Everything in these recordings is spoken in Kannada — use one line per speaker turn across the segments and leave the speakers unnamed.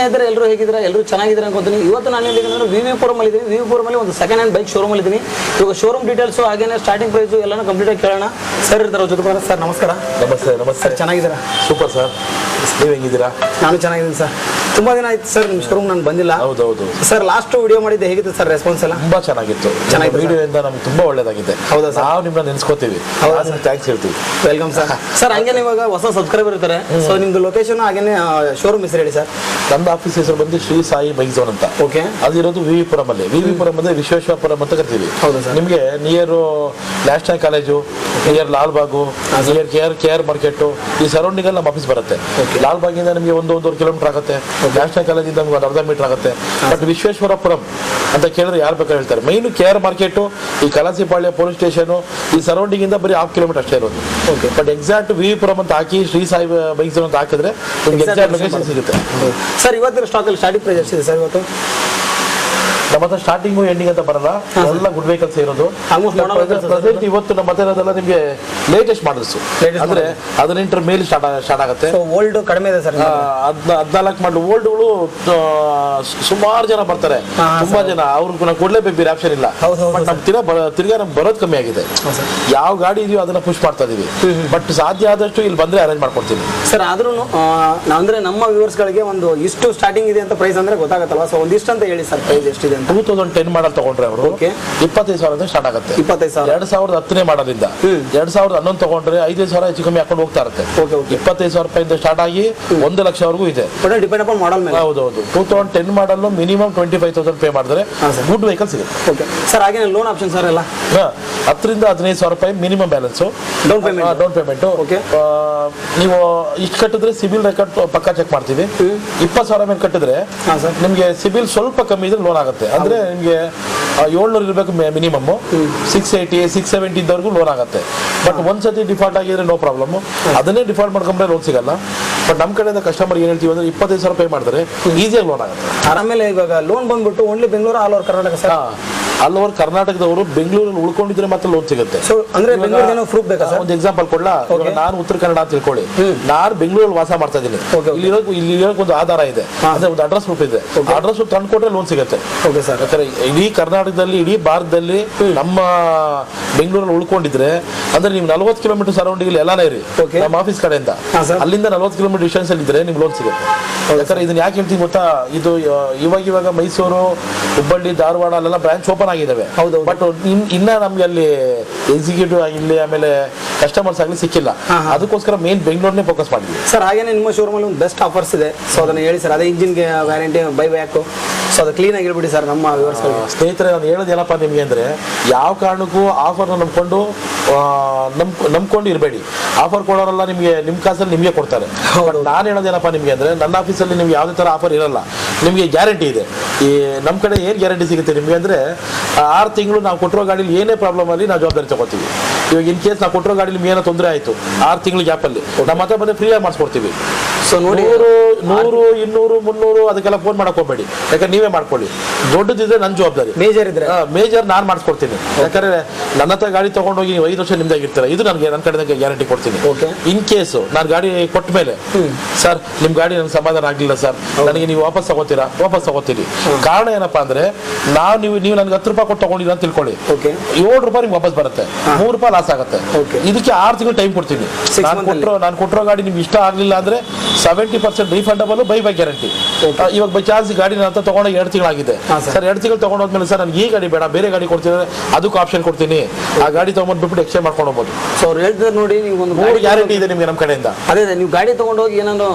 ಸ್ನೇಹಿತರೆ ಎಲ್ಲರೂ ಹೇಗಿದ್ದೀರಾ? ಎಲ್ಲರೂ ಚೆನ್ನಾಗಿದ್ದೀರಾ ಅನ್ಕೋತೀನಿ. ಇವತ್ತು ನಾನು ಎಲ್ಲಿದ್ದೀನಿ ವಿವಿ ಪುರಮಲ್ಲಿ ಇದ್ದೀನಿ. ವಿವಿ ಪುರಮಲ್ಲಿ ಒಂದು ಸೆಕೆಂಡ್ ಹ್ಯಾಂಡ್ ಬೈಕ್ ಶೋರೂಮ್ ಇದ್ದೀನಿ. ಇವಾಗ ಶೋರೂಮ್ ಡೀಟೇಲ್ಸು ಹಾಗೇನೆ ಸ್ಟಾರ್ಟಿಂಗ್ ಪ್ರೈಸು ಎಲ್ಲಾನು ಕಂಪ್ಲೀಟ್ ಆಗಿ ಕೇಳೋಣ. ಸರ್ ಇರ್ತಾರೆ ಜೊತೆ. ಸರ್ ನಮಸ್ಕಾರ.
ನಮಸ್ತೆ. ನಮಸ್ತೆ
ಸರ್, ಚೆನ್ನಾಗಿದ್ದೀರಾ?
ಸೂಪರ್ ಸರ್, ನೀವು ಹೆಂಗಿದ್ದೀರಾ?
ನಾನು ಚೆನ್ನಾಗಿದ್ದೀನಿ ಸರ್. ತುಂಬಾ ದಿನ ಆಯ್ತು ಸರ್ ನಿಮ್ಮ ಶೋರೂಮ್ ನಾನು ಬಂದಿಲ್ಲ.
ಹೌದೌದು
ಸರ್, ಲಾಸ್ಟ್ ವಿಡಿಯೋ ಮಾಡಿದ್ದೆ, ಹೇಗಿತ್ತು ಸರ್ ರೆಸ್ಪಾನ್ಸ್ ಎಲ್ಲ?
ತುಂಬಾ ಚೆನ್ನಾಗಿತ್ತು. ವಿಡಿಯೋಯಿಂದ ನಮ್ಗೆ ತುಂಬಾ ಒಳ್ಳೇದಾಗಿದೆ.
ಹೌದಾ ಸರ್?
ನಾವು ನಿಮ್ಮನ್ನ ನೆನೆಸ್ಕೋತೀವಿ, ಥ್ಯಾಂಕ್ಸ್ ಹೇಳ್ತೀವಿ.
Welcome sir. ಸರ್, ಹಂಗೇನೆ ಇವಾಗ ಹೊಸ ಸಬ್ಸ್ಕ್ರೈಬರ್ ಇರ್ತಾರೆ, ಸೊ ನಿಮ್ದು ಲೊಕೇಶನ್ ಹಾಗೇನೆ ಶೋರೂಮ್ ಹೆಸರು ಹೇಳಿ ಸರ್.
ನನ್ನ ಆಫೀಸ್ ಹೆಸರು ಬಂದು ಶ್ರೀ ಸಾಯಿ ಬೈಕ್ ಝೋನ್ ಅಂತ.
ಓಕೆ.
ಅದಿರೋದು ವಿವಿ ಪುರಂ ಅಲ್ಲಿ. ವಿವಿ ಪುರಂ ಅಂದ್ರೆ ವಿಶ್ವೇಶ್ವರಪುರಂ ಅಂತ ಕರಿತೀವಿ.
ಹೌದಾ ಸರ್?
ನಿಮಗೆ near national college, near Lal Bagh, near KR market, ಈ ಸರೌಂಡಿಂಗ್ ಅಲ್ಲಿ ನಮ್ಮ ಆಫೀಸ್ ಬರುತ್ತೆ. ಲಾಲ್ ಬಾಗಿಂದ ನಿಮಗೆ 1-1.5 ಕಿಲೋಮೀಟರ್ ಆಗುತ್ತೆ. ನ್ಯಾಷನಲ್ ಕಾಲೇಜಿಂದ ನಮ್ಗೆ 1/2 ಮೀಟರ್ ಆಗುತ್ತೆ. ಬಟ್ ವಿಶ್ವೇಶ್ವರಪುರಂ ಅಂತ ಕೇಳಿದ್ರೆ ಯಾರು ಬೇಕಾದ್ರೆ ಹೇಳ್ತಾರೆ. ಮೈನ್ KR ಮಾರ್ಕೆಟ್, ಈ ಕಲಾಸಿಪಾಳ್ಯ ಪೊಲೀಸ್ ಸ್ಟೇಷನ್, ಈ ಸರೌಂಡಿಂಗ್ ಇಂದ ಬರೀ 1/2 ಕಿಲೋಮೀಟರ್ ಅಷ್ಟೇ ಇರೋದು. ಓಕೆ. ಬಟ್ ಎಕ್ಸಾಕ್ಟ್ ವಿವಿ ಪುರಂ ಅಂತ ಹಾಕಿ ಶ್ರೀ ಸಾಯಿ ಬೈಕ್ ಝೋನ್ ಅಂತ ಹಾಕಿದ್ರೆ ನಿಮ್ಗೆ ಎಕ್ಸಾಕ್ಟ್ ಲೊಕೇಶನ್ ಸಿಗುತ್ತೆ.
ಸರ್, ಇವತ್ತಿನ ಸ್ಟಾಕ್ ಅಲ್ಲಿ ಸ್ಟಾರ್ಟಿಂಗ್ ಪ್ರೈಸ್ ಎಷ್ಟಿದೆ ಸರ್ ಇವತ್ತು?
ನಮ್ಮ ಹತ್ರ ಸ್ಟಾರ್ಟಿಂಗ್ ಎಂಡಿಂಗ್ ಅಂತ ಬರಲ್ಲ, ಎಲ್ಲ ಗುಡ್ ವೆಹಿಕಲ್ಸ್ ಇರೋದು. ಪ್ರೆಸೆಂಟ್ ಇವತ್ತು ನಮ್ಮ ಹತ್ರ ಇರೋದೆಲ್ಲ ನಿಮಗೆ ಲೇಟೆಸ್ಟ್ ಮಾಡಲ್ಸ್, ಅಂದ್ರೆ 18 ಮೇಲೆ ಸ್ಟಾರ್ಟ್ ಆಗುತ್ತೆ.
ಓಲ್ಡ್ ಕಡಿಮೆ ಇದೆ ಸರ್.
14 ಮಾಡಲ್ ಓಲ್ಡ್ಗಳು ಸುಮಾರು ಜನ ಬರ್ತಾರೆ, ತುಂಬಾ ಜನ. ಅವ್ರಿಗೆ ನಾವು ಕೊಡ್ಲೇಬೇಕು, ಬೇರೆ ಆಪ್ಷನ್ ಇಲ್ಲ. ಬಟ್ ನಮ್ ತಿರ್ಗಾ ನಮ್ಗೆ ಬರೋದು ಕಮ್ಮಿ ಆಗಿದೆ. ಯಾವ ಗಾಡಿ ಇದೆಯೋ ಅದನ್ನ ಪುಷ್ ಮಾಡ್ತಾ ಇದೀವಿ. ಬಟ್ ಸಾಧ್ಯ ಆದಷ್ಟು ಇಲ್ಲಿ ಬಂದ್ರೆ ಅರೇಂಜ್ ಮಾಡ್ಕೊಡ್ತೀನಿ
ಸರ್. ಆದ್ರೂ ಅಂದ್ರೆ ನಮ್ಮ ವ್ಯೂವರ್ಸ್ ಗಳಿಗೆ ಒಂದು ಇಷ್ಟು ಸ್ಟಾರ್ಟಿಂಗ್ ಇದೆ ಅಂತ ಪ್ರೈಸ್ ಅಂದ್ರೆ ಗೊತ್ತಾಗತ್ತಲ್ಲ, ಸೊ ಒಂದಿಷ್ಟು ಅಂತ ಹೇಳಿ ಸರ್ ಪ್ರೈಸ್ ಎಷ್ಟಿದೆ?
2010 ಮಾಡಲ್ ತಗೊಂಡ್ರೆ ಅವರು 25,000 ಸ್ಟಾರ್ಟ್ ಆಗುತ್ತೆ.
25,000
2010 ಮಾಡಲಿಂದ 2011 ತಗೊಂಡ್ರೆ 5,000 ಹೆಚ್ಚು ಕಮ್ಮಿ ಹಾಕೊಂಡು ಹೋಗ್ತಾ ಇರುತ್ತೆ. 25,000 ರೂಪಾಯಿಂದ ಸ್ಟಾರ್ಟ್ ಆಗಿ 1 ಲಕ್ಷವರೆಗೂ ಇದೆ.
ಡಿಪೆಂಡ್ ಅಪಾನ್ ಮಾಡಲ್ ಮೇಲೆ.
ಹೌದೌದು. 2010 ಮಾಡಲ್ ಮಿನಿಮಮ್ 25,000 ಪೇ ಮಾಡಿದ್ರೆ ಗುಡ್ ವೆಹಿಕಲ್ ಸಿಗುತ್ತೆ.
Okay sir. ಹಾಗೆ ಲೋನ್ ಆಪ್ಷನ್ ಸರ್ ಎಲ್ಲ
10,000 ರಿಂದ 15,000 ರೂಪಾಯಿ minimum balance down payment.
Okay.
ನೀವು ಇಷ್ಟು ಕಟ್ಟಿದ್ರೆ ಸಿಬಿಲ್ ರೆಕಾರ್ಡ್ ಪಕ್ಕ ಚೆಕ್ ಮಾಡ್ತೀವಿ. 20,000 ಮೇಲೆ ಕಟ್ಟಿದ್ರೆ ನಿಮ್ಗೆ ಸಿಬಿಲ್ ಸ್ವಲ್ಪ ಕಮ್ಮಿ ಇದ್ರೆ ಲೋನ್ ಆಗುತ್ತೆ. ಅಂದ್ರೆ ನಿಮ್ಗೆ 700 ಇರಬೇಕು ಮಿನಿಮಮ್, 680 670 ಇದ್ದವರೆಗೂ ಲೋನ್ ಆಗುತ್ತೆ. ಬಟ್ ಒಂದ್ಸತಿ ಡಿಫಾಲ್ಟ್ ಆಗಿದ್ರೆ ನೋ ಪ್ರಾಬ್ಲಮ್. ಅದನ್ನೇ ಡಿಫಾಲ್ಟ್ ಮಾಡ್ಕೊಂಡ್ರೆ ಲೋನ್ ಸಿಗಲ್ಲ. ಬಟ್ ನಮ್ಮ ಕಡೆಯಿಂದ ಕಸ್ಟಮರ್ ಏನ್ ಹೇಳ್ತೀವಿ ಅಂದ್ರೆ 25,000 ಪೇ ಮಾಡಿದ್ರೆ ಈಸಿಯಾಗಿ ಲೋನ್ ಆಗುತ್ತೆ.
ಆಮೇಲೆ ಇವಾಗ ಲೋನ್ ಬಂದ್ಬಿಟ್ಟು only Bengaluru, all over Karnataka sir?
All over ಕರ್ನಾಟಕದವರು ಬೆಂಗಳೂರಲ್ಲಿ ಉಳ್ಕೊಂಡಿದ್ರೆ ಮಾತ್ರ ಲೋನ್ ಸಿಗುತ್ತೆ.
ಅಂದ್ರೆ ಬೆಂಗಳೂರಿನ ಪ್ರೂಫ್ ಬೇಕಾ ಸರ್?
ಒಂದು ಎಕ್ಸಾಂಪಲ್ ಕೊಡ್ಲಾ? ನಾನು ಉತ್ತರ ಕನ್ನಡ ಅಂತ ತಿಳ್ಕೊಳ್ಳಿ, ನಾನು ಬೆಂಗಳೂರಲ್ಲಿ ವಾಸ ಮಾಡ್ತಾ ಇದ್ದೀನಿ. ಇಲ್ಲಿ ಒಂದು ಆಧಾರ ಇದೆ, ಅಂದ್ರೆ ಒಂದು ಅಡ್ರೆಸ್ ಪ್ರೂಫ್ ಇದೆ. ಅಡ್ರೆಸ್ ಪ್ರೂಫ್ ತಂದ್ಕೊಟ್ರೆ ಲೋನ್ ಸಿಗುತ್ತೆ.
Okay sir.
ಯಾಕಂದ್ರೆ ಇಡೀ ಕರ್ನಾಟಕದಲ್ಲಿ, ಇಡೀ ಭಾರತದಲ್ಲಿ ನಮ್ಮ ಬೆಂಗಳೂರಲ್ಲಿ ಉಳ್ಕೊಂಡಿದ್ರೆ ಅಂದ್ರೆ ನೀವು 40 ಕಿಲೋಮೀಟರ್ ಸರೌಂಡಿಂಗ್ ಎಲ್ಲಾನೇ ಇರಿ, ನಮ್ಮ ಆಫೀಸ್ ಕಡೆಯಿಂದ ಅಲ್ಲಿಂದ 40 ಕಿಲೋಮೀಟರ್ ಡಿಸ್ಟೆನ್ಸ್ ಅಲ್ಲಿ ಇದ್ರೆ ನಿಮ್ಗೆ ಲೋನ್ ಸಿಗುತ್ತೆ. ಯಾಕಂದ್ರೆ ಇದನ್ನ ಯಾಕೆ ಹೇಳ್ತೀನಿ ಗೊತ್ತಾ? ಇದು ಇವಾಗ ಮೈಸೂರು, ಹುಬ್ಬಳ್ಳಿ, ಧಾರವಾಡ ಅಲ್ಲೆಲ್ಲ ಬ್ರಾಂಚ್ ಓಪನ್ ಆಗಿದ್ದಾವೆ. ಬಟ್ ಇನ್ನ ನಮ್ಗೆ ಅಲ್ಲಿ ಎಕ್ಸಿಕ್ಯೂಟಿವ್ ಆಗಿರ್ಲಿ, ಆಮೇಲೆ ಕಸ್ಟಮರ್ಸ್ ಆಗಲಿ ಸಿಕ್ಕಿಲ್ಲ. ಅದಕ್ಕೋಸ್ಕರ ಮೇನ್ ಬೆಂಗಳೂರನ್ನೇ ಫೋಕಸ್ ಮಾಡಿದ್ವಿ ಸರ್.
ಹಾಗೇನೆ ನಿಮ್ಮ ಶೋರೂಮ್ ಅಲ್ಲಿ ಒಂದು ಬೆಸ್ಟ್ ಆಫರ್ಸ್ ಇದೆ, ಸೊ ಅದನ್ನ ಹೇಳಿ ಸರ್. ಅದೇ ಇಂಜಿನ್ಗೆ ವ್ಯಾರಂಟಿ, ಬೈ ಬ್ಯಾಕ್, ಸೊ ಅದು ಕ್ಲೀನ್ ಆಗಿ ಹೇಳ್ಬಿಡಿ ಸರ್ ನಮ್ಮ ವ್ಯೂವರ್ಸ್.
ಸ್ನೇಹಿತರೆ, ನಾನು ಹೇಳೋದು ಏನಪ್ಪ ನಿಮ್ಗೆ ಅಂದ್ರೆ, ಯಾವ ಕಾರಣಕ್ಕೂ ಆಫರ್ನ ನಂಬ್ಕೊಂಡು ಇರಬೇಡಿ. ಆಫರ್ ಕೊಡೋರಲ್ಲ ನಿಮ್ಗೆ ನಿಮ್ಮ ಕಾಸಲ್ಲಿ ನಿಮ್ಗೆ ಕೊಡ್ತಾರೆ. ನಾನು ಹೇಳೋದೇನಪ್ಪ ನಿಮ್ಗೆ ಅಂದ್ರೆ, ನನ್ನ ಆಫೀಸಲ್ಲಿ ನಿಮ್ಗೆ ಯಾವುದೇ ತರ ಆಫರ್ ಇರಲ್ಲ. ನಿಮ್ಗೆ ಗ್ಯಾರಂಟಿ ಇದೆ. ಈ ನಮ್ಮ ಕಡೆ ಏನ್ ಗ್ಯಾರಂಟಿ ಸಿಗುತ್ತೆ ನಿಮ್ಗೆ ಅಂದ್ರೆ, 6 ತಿಂಗಳು ನಾವು ಕೊಟ್ಟಿರೋ ಗಾಡಿಲಿ ಏನೇ ಪ್ರಾಬ್ಲಮ್ ಅಲ್ಲಿ ನಾವು ಜವಾಬ್ದಾರಿ ತಗೋತೀವಿ. ಇವಾಗ ಇನ್ ಕೇಸ್ ನಾವು ಕೊಟ್ಟಿರೋ ಗಾಡಿಲಿ ಏನೋ ತೊಂದರೆ ಆಯ್ತು 6 ತಿಂಗಳು ಗ್ಯಾಪ್ ಅಲ್ಲಿ ನಮ್ಮ ಹತ್ರ ಬಂದು ಫ್ರೀ ಆಗಿ ಮಾಡಿಸ್ಕೊಡ್ತೀವಿ. ಸೊ 100, 200, 300 ಅದಕ್ಕೆಲ್ಲ ಫೋನ್ ಮಾಡಕ್ ಹೋಗ್ಬೇಡಿ. ಯಾಕಂದ್ರೆ ನೀವೇ ಮಾಡ್ಕೊಳ್ಳಿ. ದೊಡ್ಡದಿದ್ರೆ ನನ್ನ ಜವಾಬ್ದಾರಿ. ಮೇಜರ್ ನಾನು ಮಾಡಿಸ್ಕೊಡ್ತೀನಿ. ಯಾಕಂದ್ರೆ ನನ್ನ ಹತ್ರ ಗಾಡಿ ತಗೊಂಡೋಗಿ ನೀವು 5 ವರ್ಷ ನಿಮ್ದಾಗಿರ್ತೀರ, ಇದು ನನಗೆ ನನ್ನ ಕಡೆ ಗ್ಯಾರಂಟಿ ಕೊಡ್ತೀನಿ. ಇನ್ ಕೇಸ್ ನಾನು ಗಾಡಿ ಕೊಟ್ಟ ಮೇಲೆ, ಸರ್ ನಿಮ್ ಗಾಡಿ ನನ್ಗೆ ಸಮಾಧಾನ ಆಗ್ಲಿಲ್ಲ ಸರ್, ನನಗೆ ನೀವು ವಾಪಸ್ ತಗೋತೀರಾ? ವಾಪಸ್ ತಗೋತೀರಿ. ಕಾರಣ ಏನಪ್ಪಾ ಅಂದ್ರೆ, ನೀವು ನನ್ಗೆ 10 ರೂಪಾಯಿ ಕೊಟ್ಟು ತಗೊಂಡಿಲ್ಲ ಅಂತ ತಿಳ್ಕೊಳ್ಳಿ, 7 ರೂಪಾಯಿ ನಿಮ್ಗೆ ವಾಪಸ್ ಬರುತ್ತೆ, 3 ರೂಪಾಯಿ ಲಾಸ್ ಆಗುತ್ತೆ. ಇದಕ್ಕೆ 6 ತಿಂಗಳು ಟೈಮ್ ಕೊಡ್ತೀನಿ. ನಾನು ಕೊಟ್ಟಿರೋ ಗಾಡಿ ನಿಮ್ಗೆ ಇಷ್ಟ ಆಗ್ಲಿಲ್ಲ ಅಂದ್ರೆ 70% ರೀಫಂಡಬಲ್, ಬೈ ಬೈ ಗ್ಯಾರಂಟಿ. ಇವಾಗ ಬೈ ಚಾನ್ಸ್ ಗಾಡಿ ನನ್ನ ಹತ್ರ ತಗೊಂಡಾಗ 2 ತಿಂಗಳಾಗಿದೆ ಸರ್. 2 ತಿಂಗಳು ತಗೊಂಡೋದ್ಮೇಲೆ ಸರ್ ನನಗೆ ಈ ಗಾಡಿ ಬೇಡ, ಬೇರೆ ಗಾಡಿ ಕೊಡ್ತಿದ್ರೆ ಅದಕ್ಕೂ ಆಪ್ಷನ್ ಕೊಡ್ತೀನಿ. ಆ ಗಾಡಿ ತಗೊಂಡ್ಬಿಟ್ಟು ಎಕ್ಸ್ಚೇಂಜ್ ಮಾಡ್ಕೊಂಡು ಹೋಗ್ಬೋದು.
ಸೊ ಅವ್ರು ಹೇಳ್ತಾರೆ ನೋಡಿ, ನೀವು ಒಂದು
ಗ್ಯಾರಂಟಿ ಇದೆ ನಿಮ್ಗೆ ನಮ್ಮ ಕಡೆಯಿಂದ.
ಅದೇ ನೀವು ಗಾಡಿ ತಗೊಂಡೋಗಿ ಏನಾದ್ರು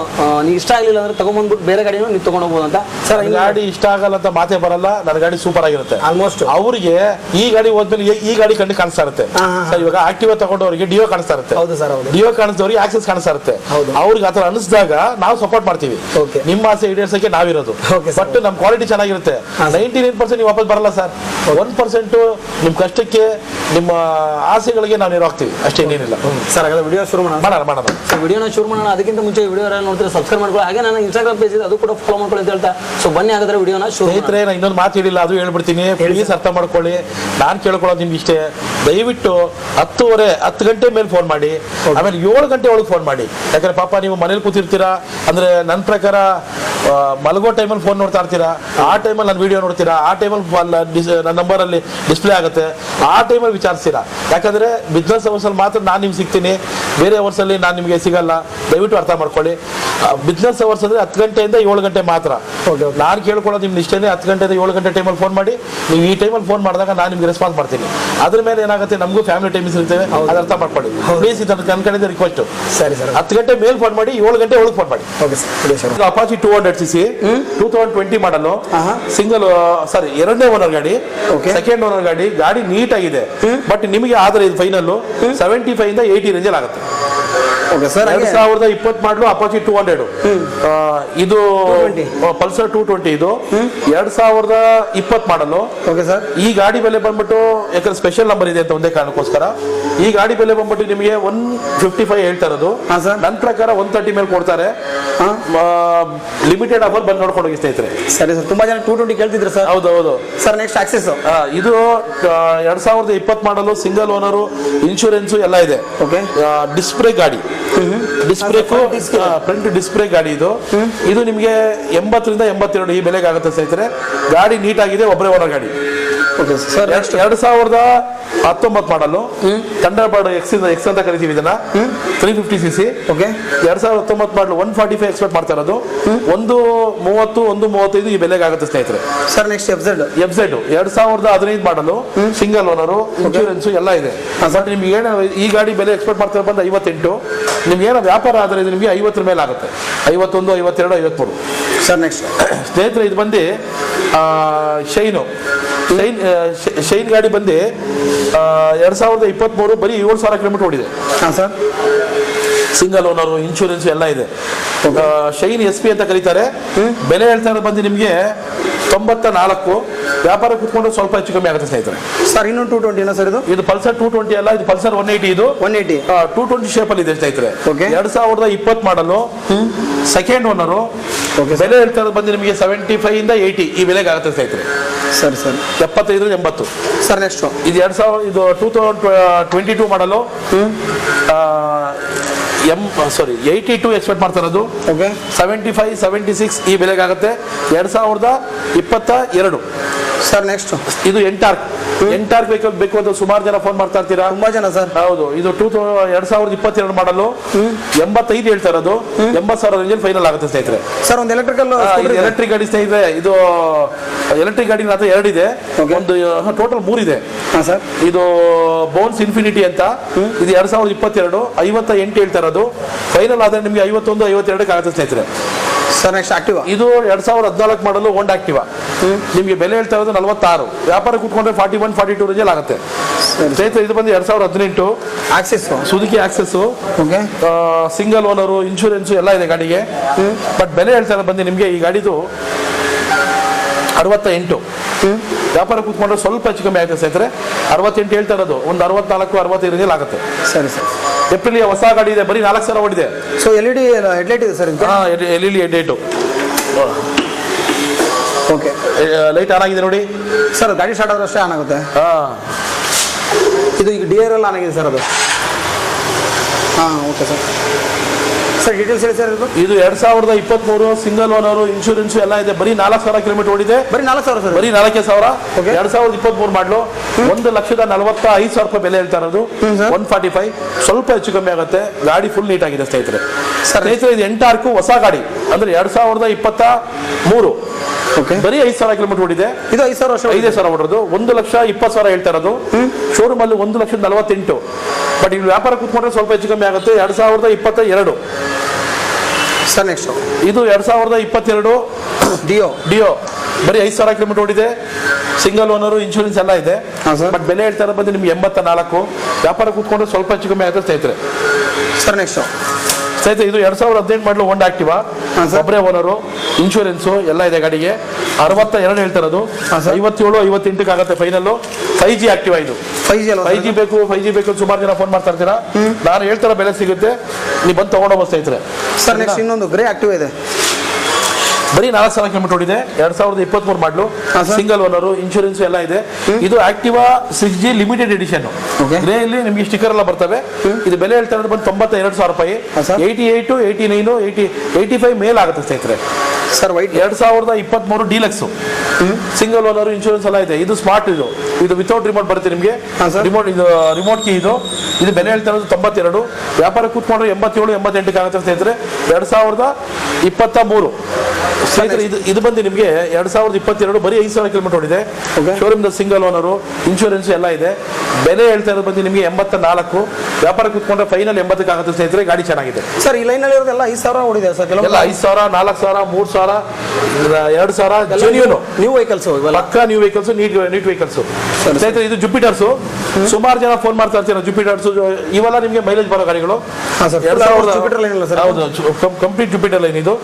ನೀವು ಇಷ್ಟ ಆಗಲಿಲ್ಲ ಅಂದ್ರೆ ತಗೊಂಡ್ಬಂದ್ಬಿಟ್ಟು ಬೇರೆ ಗಾಡಿನೂ ನೀವು ತಗೊಂಡು ಹೋಗ್ಬೋದು ಅಂತ
ಸರ್. ಗಾಡಿ ಇಷ್ಟ ಆಗಲ್ಲ ಅಂತ ಮಾತೇ ಬರಲ್ಲ. ನನ್ನ ಗಾಡಿ ಸೂಪರ್ ಆಗಿರುತ್ತೆ
ಆಲ್ಮೋಸ್ಟ್.
ಅವ್ರಿಗೆ ಈ ಗಾಡಿ ಹೋದ್ಮೇಲೆ ಈ ಗಾಡಿ ಕಣ್ಣು ಕಾಣಿಸ್ತಾ ಇರುತ್ತೆ ಸರ್. ಇವಾಗ ಆಕ್ಟಿವಾ ತಗೊಂಡವ್ರಿಗೆ ಡಿಯೋ ಕಾಣಿಸ್ತಾ ಇರುತ್ತೆ. ಡಿಯೋ ಕಾಣಿಸಿದವ್ರಿಗೆ ಆಕ್ಸೆಸ್ ಕಾಣಿಸ್ತಾ ಇರುತ್ತೆ. ಅವ್ರಿಗೆ ಆತರ ಅನಿಸಿದಾಗ ನಾವು ಸಪೋರ್ಟ್ ಮಾಡ್ತೀವಿ. ನಿಮ್ಮ ಆಸೆ ಈಡೇರ್ಸಕ್ಕೆ ನಾವಿರೋದು. ಬಟ್ ನಮ್ ಕ್ವಾಲಿಟಿ ಚೆನ್ನಾಗಿರುತ್ತೆ. 99% ನೀವು ವಾಪಸ್ ಬರಲ್ಲ ಸರ್. 1% ನಿಮ್ ಕಷ್ಟಕ್ಕೆ, ನಿಮ್ಮ ಆಸೆಗಳಿಗೆ ನಾವು ನೆರವಾಗ್ತೀವಿ ಅಷ್ಟೇ, ಏನೇನಿಲ್ಲ
ಸರ್. ಹಾಗಾದ್ರೆ ವಿಡಿಯೋ ಶುರು ಮಾಡೋಣ. ವಿಡಿಯೋನ ಶುರು ಮಾಡೋಣ. ಅದಕ್ಕಿಂತ ಮುಂಚೆ ವಿಡಿಯೋ ನೋಡ್ತಾರೆ ಸಬ್ಸ್ಕ್ರೈಬ್ ಮಾಡ್ಕೊಳ್ಳಿ. ಹಾಗೆ ನಾನು ಇನ್ಸ್ಟಾಗ್ರಾಮ್ ಪೇಜ್ ಇದೆ, ಅದು ಕೂಡ ಫಾಲೋ ಮಾಡ್ಕೊಳ್ಳಿ ಅಂತ ಹೇಳ್ತಾ, ಸೊ ಬನ್ನಿ ಹಾಗಾದ್ರೆ ವಿಡಿಯೋನ ಶುರು.
ಸ್ನೇಹಿತರೆ, ನಾನು ಇನ್ನೊಂದು ಮಾತು ಹೇಳಿಲ್ಲ, ಅದು ಹೇಳ್ಬಿಡ್ತೀನಿ, ಪ್ಲೀಸ್ ಅರ್ಥ ಮಾಡ್ಕೊಳ್ಳಿ. ನಾನು ಕೇಳ್ಕೊಳ್ಳೋದು ನಿಮ್ಗೆ ಇಷ್ಟೇ, ದಯವಿಟ್ಟು 10 ಗಂಟೆ ಮೇಲೆ ಫೋನ್ ಮಾಡಿ, ಆಮೇಲೆ 7 ಗಂಟೆ ಒಳಗೆ ಫೋನ್ ಮಾಡಿ. ಯಾಕಂದ್ರೆ ಪಾಪ ನೀವು ಮನೇಲಿ ಕೂತಿರ್ತೀರ, ನೋಡ್ತೀರಾ ಅಂದರೆ ನನ್ನ ಪ್ರಕಾರ ಮಲಗೋ ಟೈಮಲ್ಲಿ ಫೋನ್ ನೋಡ್ತಾ ಇರ್ತೀರಾ, ಆ ಟೈಮಲ್ಲಿ ನಾನು ವಿಡಿಯೋ ನೋಡ್ತೀರಾ, ಆ ಟೈಮಲ್ಲಿ ನನ್ನ ನಂಬರಲ್ಲಿ ಡಿಸ್ಪ್ಲೇ ಆಗುತ್ತೆ, ಆ ಟೈಮಲ್ಲಿ ವಿಚಾರಿಸ್ತೀರಾ. ಯಾಕಂದರೆ ಬಿಸ್ನೆಸ್ ಅವರ್ಸಲ್ಲಿ ಮಾತ್ರ ನಾನು ನಿಮ್ಗೆ ಸಿಗ್ತೀನಿ, ಬೇರೆ ಅವರ್ಸಲ್ಲಿ ನಾನು ನಿಮಗೆ ಸಿಗಲ್ಲ. ದಯವಿಟ್ಟು ಅರ್ಥ ಮಾಡ್ಕೊಳ್ಳಿ. ಬಿಸ್ನೆಸ್ ಅವರ್ಸ್ ಅಂದರೆ 10 ಗಂಟೆಯಿಂದ 7 ಗಂಟೆ ಮಾತ್ರ. ನಾನು ಕೇಳ್ಕೊಳ್ಳೋದು ನಿಮ್ಗೆ ಇಷ್ಟೇ, 10 ಗಂಟೆಯಿಂದ 7 ಗಂಟೆ ಟೈಮಲ್ಲಿ ಫೋನ್ ಮಾಡಿ. ನೀವು ಈ ಟೈಮಲ್ಲಿ ಫೋನ್ ಮಾಡಿದಾಗ ನಾನು ನಿಮ್ಗೆ ರೆಸ್ಪಾನ್ಸ್ ಮಾಡ್ತೀನಿ. ಅದ್ರ ಮೇಲೆ ಏನಾಗುತ್ತೆ, ನಮಗೂ ಫ್ಯಾಮಿಲಿ ಟೈಮಿಂಗ್ಸ್ ಇರ್ತೇವೆ, ಅದು ಅರ್ಥ ಮಾಡ್ಕೊಳ್ಳಿ ಪ್ಲೀಸ್. ಇದು ನನ್ನ ಕಡೆಯಿಂದ ರಿಕ್ವೆಸ್ಟ್.
ಸರಿ ಸರ್,
10 ಗಂಟೆ ಮೇಲೆ ಫೋನ್ ಮಾಡಿ, 7 ಗಂಟೆ ಒಳಗೆ ಫೋನ್ ಮಾಡಿ.
Okay sir.
ಅಪಾಚಿ 200cc 2020 ಮಾಡಲು, ಸಿಂಗಲ್ ಸಾರಿ ಎರಡನೇ ಓನರ್ ಗಾಡಿ, ಸೆಕೆಂಡ್ ಓನರ್ ಗಾಡಿ. ಗಾಡಿ ನೀಟ್ ಆಗಿದೆ, ಬಟ್ ನಿಮಗೆ ಆದರೆ ಇದು ಫೈನಲ್ 75 ಇಂದ 80 ರೇಂಜಲ್ಲಿ ಆಗುತ್ತೆ. 2020 ಮಾಡಲು ಅಪಾಚಿ 200. ಇದು ಪಲ್ಸರ್ 220. ಇದು 2020 ಮಾಡಲು. ಈ ಗಾಡಿ ಬೆಲೆ ಬಂದ್ಬಿಟ್ಟು, ಯಾಕಂದ್ರೆ ಸ್ಪೆಷಲ್ ನಂಬರ್ ಇದೆ ಅಂತ ಒಂದೇ ಕಾರಣಕ್ಕೋಸ್ಕರ ಈ ಗಾಡಿ ಬೆಲೆ ಬಂದ್ಬಿಟ್ಟು ನಿಮಗೆ 155 ಹೇಳ್ತಾ ಇರೋದು. ನನ್ನ ಪ್ರಕಾರ 130 ಮೇಲೆ ಕೊಡ್ತಾರೆ. ಲಿಮಿಟೆಡ್ ಆಫರ್ ಬಂದು ನೋಡ್ಕೊಂಡು ಹೋಗಿ ಸ್ನೇಹಿತರೆ.
ಸರಿ ಸರ್, ತುಂಬಾ ಜನ 220 ಕೇಳ್ತಿದ್ರು ಸರ್.
ಹೌದು ಹೌದು
ಸರ್. ನೆಕ್ಸ್ಟ್ ಆಕ್ಸಿಸ್
ಇದು 2020 ಮಾಡಲು, ಸಿಂಗಲ್ ಓನರು, ಇನ್ಶೂರೆನ್ಸ್ ಎಲ್ಲ ಇದೆ. ಡಿಸ್ಪ್ಲೇ ಗಾಡಿ, ಡಿಸ್ಪ್ಲೇ ಫ್ರಂಟ್ ಡಿಸ್ಪ್ಲೇ ಗಾಡಿ. ಇದು ನಿಮಗೆ 80 ರಿಂದ 82 ಈ ಬೆಲೆಗೆ ಆಗುತ್ತೆ ಸ್ನೇಹಿತರೆ. ಗಾಡಿ ನೀಟ್ ಆಗಿದೆ, ಒಬ್ಬರೇ ಓನರ್ ಗಾಡಿ. 2019 ಮಾಡಲು, ಥಂಡರ್ಬರ್ಡ್ ಎಕ್ಸ್ ಅಂತ ಕರಿತೀವಿ ಇದನ್ನ, 350cc. 2019 ಮಾಡಲು 145 ಎಕ್ಸ್ಪೆಕ್ಟ್ ಮಾಡ್ತಾ ಇರೋದು. 130, 135 ಈ ಬೆಲೆಗೆ ಆಗುತ್ತೆ ಸ್ನೇಹಿತರೆ.
ಸರ್ ನೆಕ್ಸ್ಟ್ ಎಫ್ ಝೆಡ್
2015 ಮಾಡಲು, ಸಿಂಗಲ್ ಓನರು, ಇನ್ಶೂರೆನ್ಸ್ ಎಲ್ಲ ಇದೆ. ಬಟ್ ನಿಮ್ಗೆ ಏನು ಈ ಗಾಡಿ ಬೆಲೆ ಎಕ್ಸ್ಪೆಕ್ಟ್ ಮಾಡ್ತಾ ಬಂದು 58. ನಿಮ್ಗೆ ಏನೋ ವ್ಯಾಪಾರ ಆದರೆ ಇದು ನಿಮಗೆ 50 ಮೇಲೆ ಆಗುತ್ತೆ. 51, 52, 53.
ಸರ್ ನೆಕ್ಸ್ಟ್
ಸ್ನೇಹಿತರೆ, ಇದು ಬಂದು ಶೈನ್ ಗಾಡಿ ಬಂದು 2023 ಬರೀ 7,000 ಕಿಲೋಮೀಟರ್ ಓಡಿದೆ.
ಸರ್
ಸಿಂಗಲ್ ಓನರು, ಇನ್ಶೂರೆನ್ಸ್ ಎಲ್ಲ ಇದೆ. ಶೈನ್ SP ಅಂತ ಕರೀತಾರೆ. ಬೆಲೆ ಹೇಳ್ತಾ ಇರೋದು ಬಂದು ನಿಮಗೆ 94. ವ್ಯಾಪಾರ ಕುತ್ಕೊಂಡು ಸ್ವಲ್ಪ ಹೆಚ್ಚು ಕಮ್ಮಿ ಆಗುತ್ತೆ ಸ್ನೇಹಿತರೆ.
ಸರ್ ಇನ್ನು 220 ಸರ್. ಇದು
ಪಲ್ಸರ್ 220 ಅಲ್ಲ, ಇದು ಪಲ್ಸರ್ 180. ಇದು
180
220 ಶೇಪ್ ಅಲ್ಲಿ ಇದೆ ಸ್ನೇಹಿತರೆ. 2020 ಮಾಡಲು, ಸೆಕೆಂಡ್ ಓನರು. ಬೆಲೆ ಹೇಳ್ತಾ ಇರೋದು ಬಂದು ನಿಮಗೆ 75 ಇಂದ 80 ಈ ಬೆಲೆಗೆ ಆಗುತ್ತೆ ಸ್ನೇಹಿತರೆ.
ಸರಿ ಸರ್
75 80.
ಸರ್ ನೆಕ್ಸ್ಟ್
ಇದು 2022 ಮಾಡಲು, 82 ಎಕ್ಸ್ಪೆಕ್ಟ್ ಮಾಡ್ತಾ ಇರೋದು. 75, 76 ಈ ಬೆಲೆಗೆ ಆಗುತ್ತೆ. 2022.
ಸರ್ ನೆಕ್ಸ್ಟ್
ಇದು ಎಂಟಾರ್ಕ್ ಬೇಕು ಅಂತ ಸುಮಾರು ಜನ ಫೋನ್ ಮಾಡ್ತಾ ಇರ್ತೀರಾ,
ತುಂಬಾ ಜನ ಸರ್.
ಹೌದು, ಇದು 2022 ಮಾಡಲು, 85 ಹೇಳ್ತಾ ಇರೋದು. 80,000 ರೇಂಜಲ್ಲಿ ಫೈನಲ್ ಆಗುತ್ತೆ ಸ್ನೇಹಿತರೆ.
ಸರ್ ಒಂದು
ಎಲೆಕ್ಟ್ರಿಕ್ ಗಾಡಿ ಸ್ನೇಹಿತರೆ. ಇದು ಎಲೆಕ್ಟ್ರಿಕ್ ಗಾಡಿ ಮಾತ್ರ 2 ಇದೆ, ಒಂದು ಟೋಟಲ್ 3 ಇದೆ. ಇದು ಬೋನ್ಸ್ ಇನ್ಫಿನಿಟಿ ಅಂತ. ಇದು 2022 58 ಹೇಳ್ತಾ ಇರೋದು. ಫೈನಲ್ ಆದ್ರೆ ನಿಮಗೆ 51, 52 ಆಗುತ್ತೆ ಸ್ನೇಹಿತರೆ.
Sir next Activa.
ಇದು 2014 ಮಾಡಲು, ಹೋಂಡಾ ಆಕ್ಟಿವಾ. ನಿಮಗೆ ಬೆಲೆ ಹೇಳ್ತಾ ಇರೋದು 46. ವ್ಯಾಪಾರ ಕೂತ್ಕೊಂಡ್ರೆ 41, 42 ರೇಂಜಲ್ಲಿ ಆಗುತ್ತೆ ಸ್ನೇಹಿತರೆ. ಇದು ಬಂದು 2018
Axis,
Suzuki access. Single owner, insurance ಎಲ್ಲ ಇದೆ ಗಾಡಿಗೆ. ಬಟ್ ಬೆಲೆ ಹೇಳ್ತಾ ಇರೋದು ಬಂದು ನಿಮಗೆ ಈ ಗಾಡಿದು 68. ವ್ಯಾಪಾರ ಕೂತ್ಕೊಂಡ್ರೆ ಸ್ವಲ್ಪ ಹೆಚ್ಚು ಕಮ್ಮಿ ಆಗುತ್ತೆ ಸ್ನೇಹಿತರೆ. 68 ಹೇಳ್ತಾ ಇರೋದು. ಒಂದು 64, 65 ರೇಂಜಲ್ಲಿ ಆಗುತ್ತೆ.
ಸರಿ ಸರ್.
ಏಪ್ರಿಲ್ ಹೊಸ ಗಾಡಿ ಇದೆ, ಬರೀ 4,000 ಓಡಿದೆ.
ಸೊ LED ಹೆಡ್ಲೈಟ್ ಇದೆ sir.
LED headlight.
Okay,
light on ಆಗಿದೆ ನೋಡಿ
ಸರ್. ಗಾಡಿ ಸ್ಟಾರ್ಟ್ ಆದ್ರೆ ಅಷ್ಟೇ ಆನ್ ಆಗುತ್ತೆ. ಇದು ಈಗ DRL ಆನ್ ಆಗಿದೆ ಸರ್ ಅದು. Okay sir. ಸರ್ ಡೀಟೇಲ್ಸ್ ಹೇಳಿ ಸರ್.
ಇದು 2023 ಸಿಂಗಲ್ ಓನರು, ಇನ್ಶೂರೆನ್ಸ್ ಎಲ್ಲ ಇದೆ. ಬರೀ 4,000 ಕಿಲೋಮೀಟರ್ ಓಡಿದೆ.
ಬರೀ 4,000 ಸರ್.
ಬರೀ 4,000. 2023 ಮಾಡಲು, 1,45,000 ರೂಪಾಯಿ ಬೆಲೆ ಹೇಳ್ತಾ ಇರೋದು. 145 ಸ್ವಲ್ಪ ಹೆಚ್ಚು ಕಮ್ಮಿ ಆಗುತ್ತೆ. ಗಾಡಿ ಫುಲ್ ನೀಟ್ ಆಗಿದೆ ಸ್ನೇಹಿತರೆ. ಸ್ನೇಹಿತರೆ, ಇದು ಎಂಟಾರ್ಕು ಹೊಸ ಗಾಡಿ, ಅಂದ್ರೆ 2023. ಬರೀ 5,000 ಕಿಲೋಮೀಟರ್ ಓಡಿದೆ.
ಇದು 5,000
ಓಡಿರೋದು. 1,20,000 ಹೇಳ್ತಾ ಇರೋದು. ಶೋರೂಮ್ ಅಲ್ಲಿ 1,48,000. ಬಟ್ ಇಲ್ಲಿ ವ್ಯಾಪಾರ ಕೂತ್ಕೊಂಡ್ರೆ ಸ್ವಲ್ಪ ಹೆಚ್ಚು ಕಮ್ಮಿ ಆಗುತ್ತೆ. 2022.
ಸರ್ ನೆಕ್ಸ್ಟ್
ಇದು 2022 ಡಿಯೋ. ಬರೀ 5,000 ಕಿಲೋಮೀಟರ್ ಓಡಿದೆ. ಸಿಂಗಲ್ ಓನರು, ಇನ್ಶೂರೆನ್ಸ್ ಎಲ್ಲ ಇದೆ. ಬಟ್ ಬೆಲೆ ಹೇಳ್ತಾ ಇರೋದು ಬಂದು ನಿಮ್ಗೆ 84. ವ್ಯಾಪಾರ ಕೂತ್ಕೊಂಡ್ರೆ ಸ್ವಲ್ಪ ಹೆಚ್ಚು ಕಮ್ಮಿ ಆಗುತ್ತೆ ಸ್ನೇಹಿತರೆ.
ಸರ್ ನೆಕ್ಸ್ಟ್
ಸ್ನೇಹಿತರೆ, ಇದು 2018 ಮಾಡಲು, ಹೋಂಡಾ ಆಕ್ಟಿವಾ. ಒಬ್ಬರೇ ಓನರು, ಇನ್ಶೂರೆನ್ಸು ಎಲ್ಲ ಇದೆ ಗಾಡಿಗೆ. 62 ಹೇಳ್ತಾ ಇರೋದು. 57, 58 ಆಗುತ್ತೆ ಫೈನಲ್. 5G Activa. ಇದು 5G ಬೇಕು ಸುಮಾರು ಜನ ಫೋನ್ ಮಾಡ್ತಾ ಇರ್ತೀರಾ. ನಾನು ಹೇಳ್ತಾರ ಬೆಲೆ ಸಿಗುತ್ತೆ, ನೀವು ಬಂದು ತಗೊಂಡೋಗ್ಬೋದು ಸ್ನೇಹಿತರೆ.
ಸರ್ ನೆಕ್ಸ್ಟ್ ಇನ್ನೊಂದು ಗ್ರೇ ಆಕ್ಟಿವಾ ಇದೆ.
ಬರೀ 4,000 ಕಿಲೋಮೀಟರ್ ಓಡಿದೆ. 2023 ಮಾಡಲು, ಸಿಂಗಲ್ ಓನರು, ಇನ್ಶೂರೆನ್ಸ್ ಎಲ್ಲ ಇದೆ. ಇದು Activa 6G limited edition. Grey ಇಲ್ಲಿ ನಿಮಗೆ ಸ್ಟಿಕರ್ ಎಲ್ಲ ಬರ್ತವೆ. ಇದು ಬೆಲೆ ಹೇಳ್ತಾ ಇರೋದು ಬಂದು 92,000 ರೂಪಾಯಿ. 88, 89, 85 ಮೇಲ್ ಆಗುತ್ತೆ ಸ್ನೇಹಿತರೆ.
Sir white
2023 deluxe, single owner, insurance ಎಲ್ಲ ಇದೆ. ಇದು ಸ್ಮಾರ್ಟ್, ಇದು ವಿತೌಟ್ ರಿಮೋಟ್ ಬರುತ್ತೆ ನಿಮಗೆ. ರಿಮೋಟ್ ಕೀ ಇದು ಬೆಲೆ ಹೇಳ್ತಾ ಇರೋದು 92. ವ್ಯಾಪಾರ ಕೂತ್ಕೊಂಡ್ರೆ 87, 88 ಆಗುತ್ತೆ ಸ್ನೇಹಿತರೆ. 2023 ಸ್ನೇಹಿತರೆ. ಇದು ಬಂದು ನಿಮಗೆ 2022 ಬರೀ 5,000 ಕಿಲೋಮೀಟರ್ ಓಡಿದೆ. ಶೋರೂಮ್ ಸಿಂಗಲ್ ಓನರು, ಇನ್ಶೂರೆನ್ಸ್ ಎಲ್ಲ ಇದೆ. ಬೆಲೆ ಹೇಳ್ತಾ ಇರೋದು ಬಂದು ನಿಮಗೆ 84. ವ್ಯಾಪಾರ ಕೂತ್ಕೊಂಡ್ರೆ ಫೈನಲ್ 80 ಆಗುತ್ತೆ ಸ್ನೇಹಿತರೆ. ಗಾಡಿ ಚೆನ್ನಾಗಿದೆ
ಸರ್. ಈ ಲೈನ್ ಅಲ್ಲಿ ಇರೋದೆಲ್ಲ 5,000 ಓಡಿದೆ ಸರ್.
ಎಲ್ಲ 5,000, 4,000, 3,000, 2,000
ನ್ಯೂ ವೆಹಿಕಲ್ಸ್,
ಪಕ್ಕಾ ನ್ಯೂ ವೆಹಿಕಲ್ಸ್, ನೀಟ್ ವೆಹಿಕಲ್ಸ್ ಸ್ನೇಹಿತರೆ. ಇದು ಜುಪಿಟರ್ಸ್. ಸುಮಾರು ಜನ ಫೋನ್ ಮಾಡ್ತಾ ಇರ್ತೀರ. ಜುಪಿಟರ್ಸ್ ಇವೆಲ್ಲ ನಿಮಗೆ ಮೈಲೇಜ್ ಬರೋ ಗಾಡಿಗಳು. ಕಂಪ್ಲೀಟ್ ಜುಪಿಟರ್ ಲೈನ್ ಇದು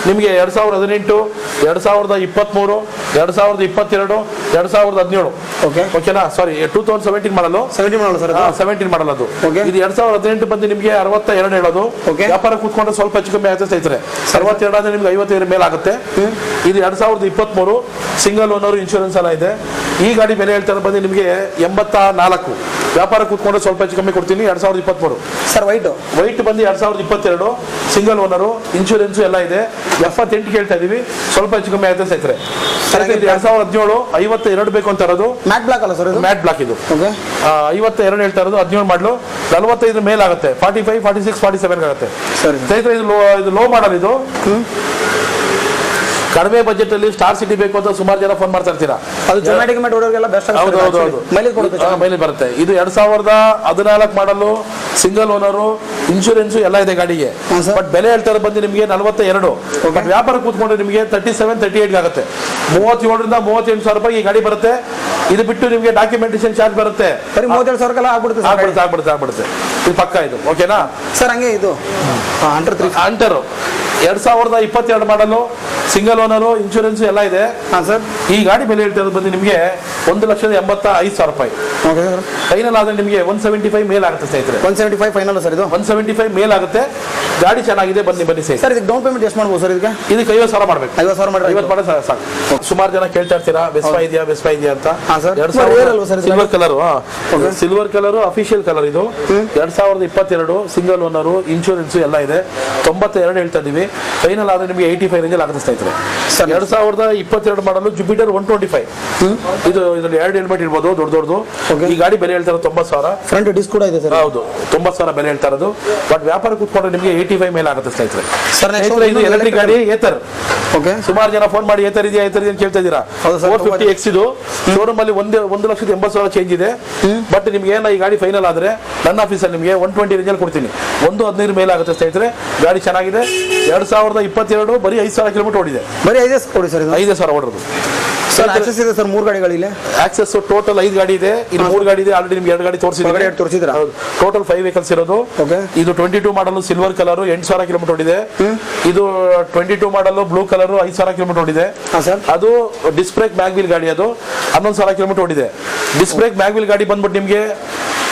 ನಿಮಗೆ 2018, 2023, 2022, 2017. ಓಕೆನಾ? ಸಾರಿ, 2017 ಮಾಡಲು, 17 ಮಾಡಲ್ ಅದು. ಇದು 2018 ಬಂದು ನಿಮಗೆ 62 ಹೇಳೋದು. ವ್ಯಾಪಾರ ಕೂತ್ಕೊಂಡ್ರೆ ಸ್ವಲ್ಪ ಹೆಚ್ಚು ಕಮ್ಮಿ ಆಗುತ್ತೆ ಸ್ನೇಹಿತರೆ. 62 ಆದ್ರೆ ನಿಮ್ಗೆ 55 ಮೇಲೆ ಆಗುತ್ತೆ. ಇದು 2023 ಸಿಂಗಲ್ ಓನರ್, ಇನ್ಶೂರೆನ್ಸ್ ಎಲ್ಲ ಇದೆ. ಈ ಗಾಡಿ ಬೆಲೆ ಹೇಳ್ತಾರೆ ಬಂದು ನಿಮಗೆ 84. ವ್ಯಾಪಾರ ಕೂತ್ಕೊಂಡ್ರೆ ಸ್ವಲ್ಪ ಹೆಚ್ಚು ಕಮ್ಮಿ ಕೊಡ್ತೀನಿ. 2023
ಸರ್.
ವೈಟ್ ಬಂದು 2022 ಸಿಂಗಲ್ ಓನರು, ಇನ್ಶೂರೆನ್ಸ್ ಎಲ್ಲ ಇದೆ. 78 ಕೇಳ್ತಾ ಇದೀವಿ, ಸ್ವಲ್ಪ ಹೆಚ್ಚು ಕಮ್ಮಿ ಆಗುತ್ತೆ ಸ್ನೇಹಿತರೆ. 2017 52 ಬೇಕು ಅಂತ ಇರೋದು.
ಮ್ಯಾಟ್ ಬ್ಲಾಕ್ ಅಲ್ಲ ಸರ್?
ಮ್ಯಾಟ್ ಬ್ಲಾಕ್ ಇದು. 52 ಹೇಳ್ತಾ ಇರೋದು. 17 ಮಾಡಲು, 45 ಮೇಲೆ ಆಗುತ್ತೆ. 45, 46, 47 ಆಗುತ್ತೆ ಸ್ನೇಹಿತರೆ. ಇದು ಲೋ ಮಾಡಲ್. ಇದು ಕಡಿಮೆ ಬಜೆಟ್ ಅಲ್ಲಿ ಸ್ಟಾರ್ ಸಿಟಿ ಬೇಕು ಅಂತ ಸುಮಾರು ಜನ ಫೋನ್ ಮಾಡ್ತಾ ಇರ್ತೀರಾ.
ಅದು ಜೊಮ್ಯಾಟಿಕ್ ಮಾಡೋರಿಗೆಲ್ಲ ಬೆಸ್ಟ್ ಆಗುತ್ತೆ.
ಹೌದು, ಮೈಲೇಜ್ ಬರುತ್ತೆ. ಇದು 2014 ಮಾಡಲು, ಸಿಂಗಲ್ ಓನರು, ಇನ್ಶೂರೆನ್ಸ್ ಎಲ್ಲ ಇದೆ ಗಾಡಿಗೆ. ಬಟ್ ಬೆಲೆ ಹೇಳ್ತಾರೆ ಬಂದು ನಿಮಗೆ 42. ಬಟ್ ವ್ಯಾಪಾರ ಕೂತ್ಕೊಂಡ್ರೆ ನಿಮಗೆ 37, 38 ಆಗುತ್ತೆ. 37ರಿಂದ 38,000 ರೂಪಾಯಿ ಈ ಗಾಡಿ ಬರುತ್ತೆ. ಇದು ಬಿಟ್ಟು ನಿಮಗೆ ಡಾಕ್ಯುಮೆಂಟೇಶನ್ ಚಾರ್ಜ್ ಬರುತ್ತೆ.
37,000
ಆಗ್ಬಿಡುತ್ತೆ. ಇದು ಪಕ್ಕ ಇದು. ಓಕೆನಾ
ಸರ್? ಹಂಗೆ ಇದು
ಅಂಟರ್ 2022 ಮಾಡಲು, ಸಿಂಗಲ್ ಓನರು, ಇನ್ಶೂರೆನ್ಸ್ ಎಲ್ಲ ಇದೆ. ಈ ಗಾಡಿ ಬೆಲೆ ಹೇಳ್ತಾ ಇರೋದು ಬಂದು ನಿಮಗೆ 1,85,000 ರೂಪಾಯಿ. ಫೈನಲ್ ಆದ್ರೆ ನಿಮಗೆ 175 ಮೇಲ್ ಆಗುತ್ತೆ ಸ್ನೇಹಿತರೆ.
175 ಫೈನಲ್ ಸರ್? ಇದು
175 ಮೇಲ್ ಆಗುತ್ತೆ. ಗಾಡಿ ಚೆನ್ನಾಗಿದೆ. ಬನ್ನಿ
ಸರ್. ಇದಕ್ಕೆ ಡೌನ್ ಪೇಮೆಂಟ್ ಎಷ್ಟು ಮಾಡ್ಬೋದು ಸರ್? ಇದಕ್ಕೆ
50,000 ಮಾಡಬೇಕು.
50,000 ಮಾಡಿ
ಸಾಕು. ಸುಮಾರು ಜನ ಕೇಳ್ತಾ ಇರ್ತೀರಾ ವೆಸ್ಪಾ ಇದೆಯಾ ಅಂತ. Silver colour official colour. ಇದು 2022 ಸಿಂಗಲ್ ಓನರು, ಇನ್ಶೂರೆನ್ಸ್ ಎಲ್ಲ ಇದೆ. 92 ಹೇಳ್ತಾ ಇದೀವಿ. ಫೈನಲ್ ಆದ್ರೆ ನಿಮಗೆ 85 ರೇಂಜ್ ಆಗುತ್ತೆ ಸ್ನೇಹಿತರೆ. 2022 ಮಾಡಲು ಜುಪಿಟರ್ 125. ಇದು 2 ಹೆಲ್ಮೆಟ್ ಇರ್ಬೋದು ದೊಡ್ಡದು. ಈ ಗಾಡಿ ಬೆಲೆ ಹೇಳ್ತಾರೆ 90,000.
ಫ್ರಂಟ್ ಡಿಸ್ಕ್ ಕೂಡ ಇದೆ ಸರ್?
ಹೌದು, 90,000 ಬೆಲೆ ಹೇಳ್ತಾ ಇರೋದು. ಬಟ್ ವ್ಯಾಪಾರ ಕೂತ್ಕೊಂಡ್ರೆ ನಿಮಗೆ 85 ಮೇಲೆ ಆಗುತ್ತೆ ಸ್ನೇಹಿತರೆ. ಇದು ಎಲೆಕ್ಟ್ರಿಕ್ ಗಾಡಿ ಏತರ್. ಸುಮಾರು ಜನ ಫೋನ್ ಮಾಡಿ ಏತರ್ ಇದೆಯಾ ಅಂತ ಕೇಳ್ತಾ ಇದ್ದೀರಾ. 450X ಇದು ಶೋರೂಮ್ ಅಲ್ಲಿ 1,80,000 ಚೇಂಜ್ ಇದೆ. ಬಟ್ ನಿಮ್ಗೆ ಏನ ಈ ಗಾಡಿ ಫೈನಲ್ ಆದ್ರೆ ನನ್ನ ಆಫೀಸಲ್ಲಿ ನಿಮಗೆ 120 ರೇಂಜ್ ಅಲ್ಲಿ ಕೊಡ್ತೀನಿ. 115 ಮೇಲೆ ಆಗುತ್ತೆ ಸ್ನೇಹಿತರೆ. ಗಾಡಿ ಚೆನ್ನಾಗಿದೆ. 2022 ಬರೀ 5,000 ಕಿಲೋಮೀಟರ್ ಓಡಿದೆ.
ಬರೀ 5,000
ಓಡಿರೋದು.
ಆಕ್ಸೆಸ್ ಇದೆ ಸರ್? 3 ಗಾಡಿಗಳಿಲ್ಲ.
ಆಕ್ಸೆಸ್ ಟೋಟಲ್ 5 ಗಾಡಿ ಇದೆ. ಇಲ್ಲಿ 3 ಗಾಡಿ ಇದೆ. ಆಲ್ರೆಡಿ ನಿಮ್ಗೆ 2 ಗಾಡಿ ತೋರಿಸಿದ್ರೆ ಟೋಟಲ್ 5 ವೆಹಿಕಲ್ಸ್ ಇರೋದು. ಇದು 22 ಮಾಡಲು, ಸಿಲ್ವರ್ ಕಲರ್, 8,000 ಕಿಲೋಮೀಟರ್ ಓಡಿದೆ. ಇದು 22 ಮಾಡಲು, ಬ್ಲೂ ಕಲರ್, 5,000 ಕಿಲೋಮೀಟರ್ ಓಡಿದೆ. ಅದು ಡಿಸ್ಬ್ರೇಕ್ ಮ್ಯಾಗ್ವಿಲ್ ಗಾಡಿ. ಅದು 11,000 ಕಿಲೋಮೀಟರ್ ಓಡಿದೆ. ಡಿಸ್ಬ್ರೇಕ್ ಮ್ಯಾಗ್ವಿಲ್ ಗಾಡಿ ಬಂದ್ಬಿಟ್ಟು ನಿಮಗೆ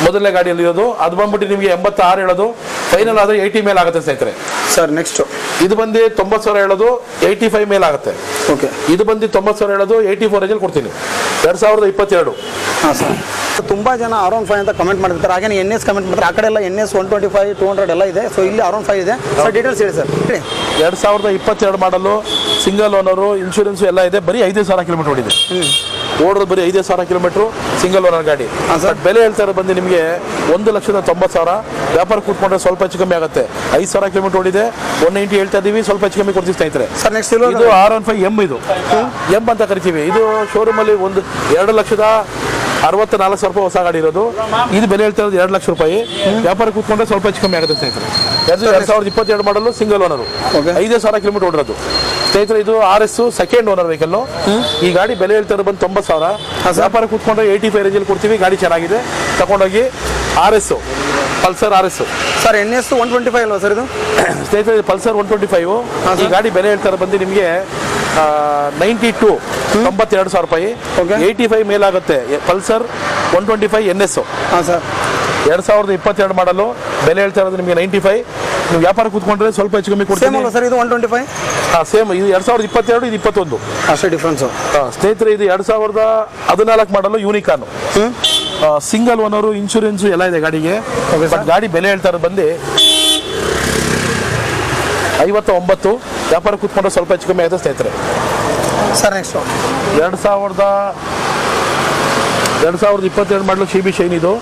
ಮೊದಲನೇ ಗಾಡಿಯಲ್ಲಿ ಇರೋದು. ಅದು ಬಂದ್ಬಿಟ್ಟು ನಿಮಗೆ 86 ಹೇಳೋದು. ಫೈನಲ್ ಆದ್ರೆ 80 ಮೇಲೆ ಆಗುತ್ತೆ ಸ್ನೇಹಿತರೆ.
ಸರ್ ನೆಕ್ಸ್ಟ್
ಇದು ಬಂದು 90,000 ಹೇಳೋದು. 85 ಮೇಲೆ ಆಗುತ್ತೆ. ಇದು ಬಂದು 90,000 ಹೇಳೋದು. 84 ರೇಂಜಲ್ಲಿ ಕೊಡ್ತೀನಿ. 2022.
ತುಂಬಾ ಜನ R15 ಅಂತ ಕಮೆಂಟ್ ಮಾಡ್ತಾರೆ. ಹಾಗೆ NS ಕಮೆಂಟ್ ಮಾಡ್ತಾರೆ. ಆ ಕಡೆ ಎಲ್ಲ NS 125, 200 ಎಲ್ಲ ಇದೆ. ಸೊ ಇಲ್ಲಿ R15 ಇದೆ ಸರ್. ಡೀಟೇಲ್ಸ್ ಹೇಳಿ ಸರ್.
2022 ಮಾಡಲು, ಸಿಂಗಲ್ ಓನರು, ಇನ್ಶೂರೆನ್ಸ್ ಎಲ್ಲ ಇದೆ. ಬರೀ 5,000 ಕಿಲೋಮೀಟರ್ ಓಡಿದೆ. ಓಡೋದು ಬರೀ 5,000 ಕಿಲೋಮೀಟರ್ ಸಿಂಗಲ್ ಓನರ್ ಗಾಡಿ. ಬೆಲೆ ಹೇಳ್ತಾರೆ ಬಂದು ನಿಮಗೆ 1,90,000. ವ್ಯಾಪಾರ ಕೂತ್ಕೊಂಡ್ರೆ ಸ್ವಲ್ಪ ಹೆಚ್ಚು ಕಮ್ಮಿ ಆಗುತ್ತೆ. 5,000 ಕಿಲೋಮೀಟರ್ ಓಡಿದೆ. 190 ಹೇಳ್ತಾ ಇದೀವಿ. ಸ್ವಲ್ಪ ಹೆಚ್ಚು ಕಮ್ಮಿ ಕೊಡ್ತೀವಿ ಸ್ನೇಹಿತರೆ. ಇದು R15 M. ಇದು M ಅಂತ ಕರಿತೀವಿ. ಇದು ಶೋರೂಮ್ ಅಲ್ಲಿ 1,64,000 ರೂಪಾಯಿ ಹೊಸ ಗಾಡಿ ಇರೋದು. ಇದು ಬೆಲೆ ಹೇಳ್ತಾ ಇರೋದು 2 ಲಕ್ಷ ರೂಪಾಯಿ. ವ್ಯಾಪಾರ ಕೂತ್ಕೊಂಡ್ರೆ ಸ್ವಲ್ಪ ಹೆಚ್ಚು ಕಮ್ಮಿ ಆಗುತ್ತೆ ಸ್ನೇಹಿತರೆ. 2022 ಮಾಡಲು, ಸಿಂಗಲ್ ಓನರು, 5,000 ಕಿಲೋಮೀಟರ್ ಓಡಿರೋದು ಸ್ನೇಹಿತರೆ. ಇದು RS ಸೆಕೆಂಡ್ ಓನರ್ ವೆಹಿಕಲ್. ಈ ಗಾಡಿ ಬೆಲೆ ಹೇಳ್ತಾ ಇರೋದು ಬಂದು 90,000. ವ್ಯಾಪಾರ ಕೂತ್ಕೊಂಡ್ರೆ 85 ರೇಂಜಲ್ಲಿ ಕೊಡ್ತೀವಿ. ಗಾಡಿ ಚೆನ್ನಾಗಿದೆ. ತಗೊಂಡೋಗಿ. RS Pulsar RS
sir. NS 125 ಅಲ್ವಾ ಸರ್ ಇದು
ಸ್ನೇಹಿತರೆ? ಪಲ್ಸರ್ 125. ಈ ಗಾಡಿ ಬೆಲೆ ಹೇಳ್ತಾರೆ ಬಂದು ನಿಮಗೆ 92,000 ರೂಪಾಯಿ. 85 ಮೇಲಾಗುತ್ತೆ. Pulsar 125 NS.
ಸರ್.
2022 ಮಾಡಲು, ಬೆಲೆ ಹೇಳ್ತಾ ಇರೋದು ನಿಮಗೆ 95. ನೀವು ವ್ಯಾಪಾರ ಕೂತ್ಕೊಂಡ್ರೆ ಸ್ವಲ್ಪ ಹೆಚ್ಚು ಕಮ್ಮಿ
ಸೇಮ್
ಕೊಡ್ತೀನಿ.
ಅಲ್ವಾ ಸರ್ ಇದು 125?
ಸೇಮ್ ಇದು 2022, ಇದು 21.
ಅಷ್ಟೇ ಡಿಫ್ರೆನ್ಸು.
ಸ್ನೇಹಿತರೆ, ಇದು 2014 ಮಾಡಲು ಯೂನಿಕಾರ್ನ್, ಸಿಂಗಲ್ ಓನರು, ಇನ್ಶೂರೆನ್ಸ್ ಎಲ್ಲ ಇದೆ ಗಾಡಿಗೆ. ಬಟ್ ಗಾಡಿ ಬೆಲೆ ಹೇಳ್ತಾ ಇರೋದು ಬಂದು 59. ವ್ಯಾಪಾರ ಕೂತ್ಕೊಂಡ್ರೆ ಸ್ವಲ್ಪ ಹೆಚ್ಚು ಕಮ್ಮಿ ಆಗುತ್ತೆ ಸ್ನೇಹಿತರೆ.
ಸರ್ ನೆಕ್ಸ್ಟ್
2022 ಮಾಡಲು CB ಶೈನ್, ಇದು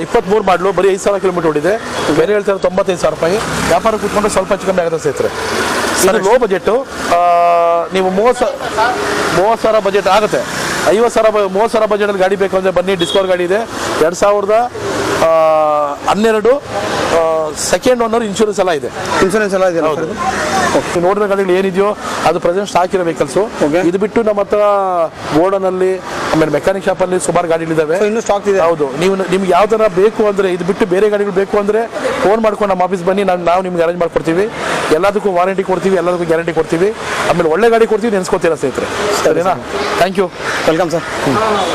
23 ಮಾಡಲು, ಬರೀ 5,000 ಕಿಲೋಮೀಟರ್ ಓಡಿದೆ. ಬೆಲೆ ಹೇಳ್ತಾರೆ 95,000 ರೂಪಾಯಿ. ವ್ಯಾಪಾರ ಕೂತ್ಕೊಂಡ್ರೆ ಸ್ವಲ್ಪ ಹೆಚ್ಚು ಕಮ್ಮಿ ಆಗುತ್ತೆ ಸ್ನೇಹಿತರೆ. ಇದು ಲೋ ಬಜೆಟ್, ನೀವು 30,000 ಬಜೆಟ್ ಆಗುತ್ತೆ. 30,000 ಬಜೆಟಲ್ಲಿ ಗಾಡಿ ಬೇಕು ಅಂದರೆ ಬನ್ನಿ, ಡಿಸ್ಕವರ್ ಗಾಡಿ ಇದೆ. 2012 ಸೆಕೆಂಡ್ ಓನರ್, ಇನ್ಶೂರೆನ್ಸ್ ಎಲ್ಲ ಇದೆ.
ಇನ್ಶೂರೆನ್ಸ್ ಎಲ್ಲ ಇದೆ.
ಹೌದು. ನೋಡಿರೋ ಗಾಡಿಗಳು ಏನಿದೆಯೋ ಅದು ಪ್ರೆಸೆಂಟ್ ಸ್ಟಾಕ್ ಇರೋ ವೆಹಿಕಲ್ಸು. ಇದು ಬಿಟ್ಟು ನಮ್ಮ ಹತ್ರ ಗೋಡನಲ್ಲಿ, ಆಮೇಲೆ ಮೆಕ್ಯಾನಿಕ್ ಶಾಪಲ್ಲಿ ಸುಮಾರು ಗಾಡಿಗಳಿದ್ದಾವೆ,
ಇನ್ನೂ ಸ್ಟಾಕ್ ಇದೆ.
ಹೌದು. ನಿಮ್ಗೆ ಯಾವ ಥರ ಬೇಕು ಅಂದರೆ, ಇದು ಬಿಟ್ಟು ಬೇರೆ ಗಾಡಿಗಳು ಬೇಕು ಅಂದರೆ ಫೋನ್ ಮಾಡ್ಕೊಂಡು ನಮ್ಮ ಆಫೀಸ್ ಬನ್ನಿ, ನಾವು ನಿಮ್ಗೆ ಅರೇಂಜ್ ಮಾಡ್ಕೊಡ್ತೀವಿ. ಎಲ್ಲದಕ್ಕೂ ವಾರಂಟಿ ಕೊಡ್ತೀವಿ, ಎಲ್ಲದಕ್ಕೂ ಗ್ಯಾರಂಟಿ ಕೊಡ್ತೀವಿ. ಆಮೇಲೆ ಒಳ್ಳೆ ಗಾಡಿ ಕೊಡ್ತೀವಿ, ನೆನೆಸ್ಕೊತೀರಾ ಸ್ನೇಹಿತರೆ. ಸರಿನಾ? Thank you.
Welcome sir.